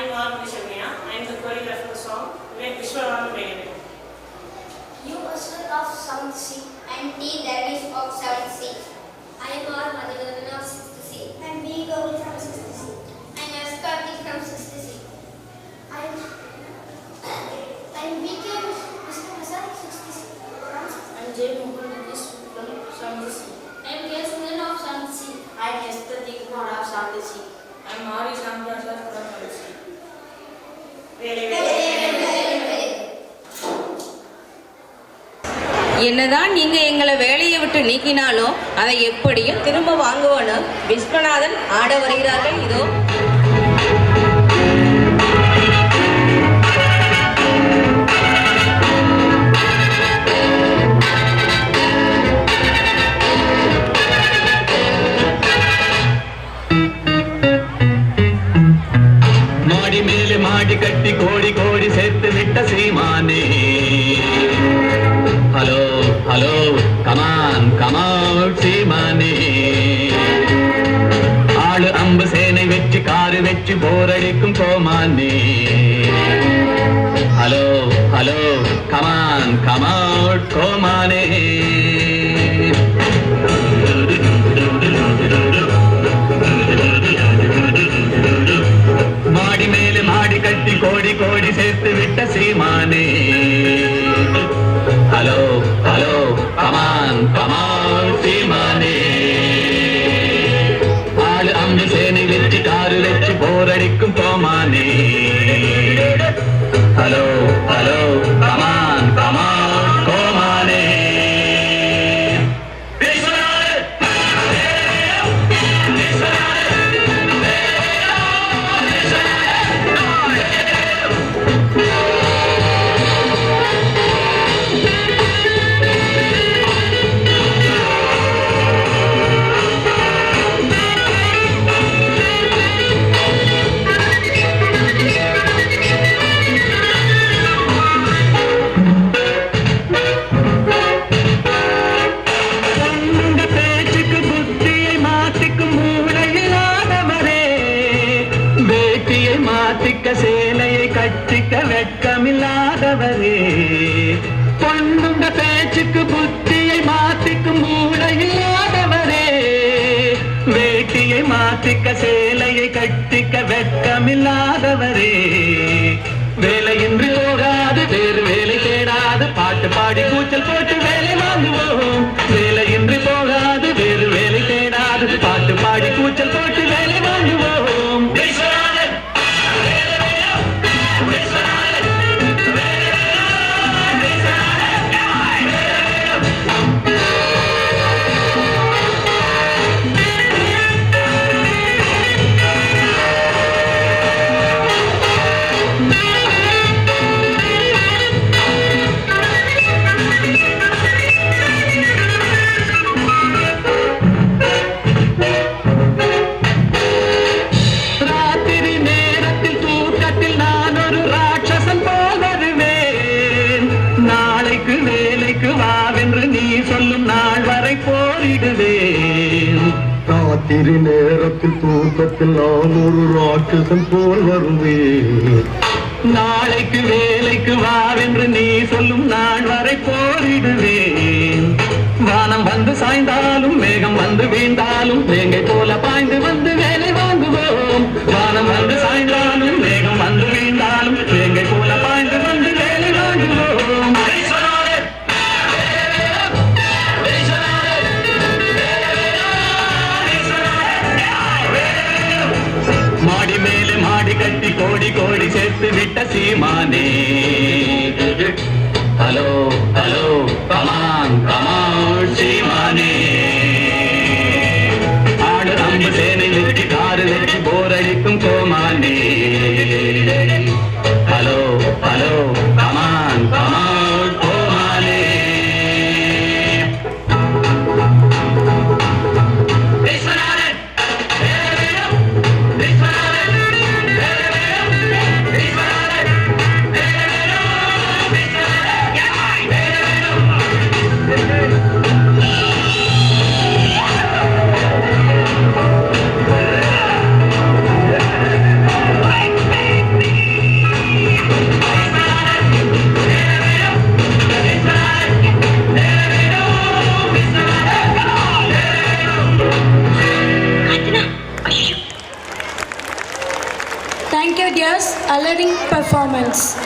am Margaret Shamia. I am the choreographer of the song Vishwavan Megane. You Usher of 7th C. I am T. Davies of 7th C. I am R. Madhavan of 6th C. I am B. Gauri from 6th C. I am S. Karthik from 6th C. I am V.K. Mr. Prasad 6th C. I am J. Mohan from 7th C. I am K. Sunil of 7th C. I am Esther Dikumar of 7th C. I am Mari Shamprasad from 7th C. Very என்னதான் நீங்க எங்களை வேலையை விட்டு நீக்கினாலும் அதை எப்படியும் திரும்ப வாங்குவோன்னு விஸ்வநாதன் ஆட வருகிறார்கள். இதோ மாடி மேலே மாடி கட்டி கோடி கோடி சேர்த்து விட்ட சீமானே. ஹலோ ஹலோ கமான் கமான் சீமானே. ஆளு அம்பு சேனை வெச்சு காரு வெச்சு போரடிக்கும் கோமானே. ஹலோ ஹலோ கமான் கமான் கோமானே. மாடி மேலே மாடி கட்டி கோடி கோடி சேர்த்து விட்ட சீமானே. ஹலோ ஹலோ கமான் கமான் சீமானே. ஆளு அம்பு சேனை வெச்சு காரு வெச்சு போரடிக்கும் கோமானே. ஹலோ ஹலோ கமான் கமான் கோமானே. சேலையை கட்டிக்க வெட்கமில்லாதவரே. பொண்ணுங்க பேச்சுக்கு புத்தியை மாத்திக்கும் மூளையில்லாதவரே. வேட்டியை மாத்திக்க சேலையை கட்டிக்க வெட்கமில்லாதவரே. வேலையின்றி போகாது வேறு வேலை தேடாது பாட்டு பாடி கூச்சல் போட்டு வேலை வாங்குவோம். வேலையின்றி போகாது வேறு வேலை தேடாது பாட்டு பாடி கூச்சல் போட்டு வேலை வாங்குவோம். ராத்திரி நேரத்தில் தூக்கத்தில் நான் ஒரு ராட்சசன் போல் வருவேன். நாளைக்கு வேலைக்கு வாவென்று நீ சொல்லும் நாள் வரை போரிடுவேன். வானம் வந்து சாய்ந்தாலும் மேகம் வந்து வீழ்ந்தாலும் வேங்கை போல பாய்ந்து வந்து வேலை வாங்குவோம். வானம் வந்து சாய்ந்தாலும் மேகம் வந்து வீழ்ந்தாலும் வேங்கை போல பாய்ந்து வந்து வேலை வாங்குவோம். மாடி மேலே மாடி கட்டி கோடி கோடி சேர்த்து விட்ட சீமானே. ஹலோ ஹலோ கமான் கமான் சீமானே. ஆடு அம்பு சேனை வெற்றி காரு வெற்றி போரடிக்கும் கோமானே. ஹலோ ஹலோ கமான் கமான் கோமானே. Thank you, dears. A learning performance.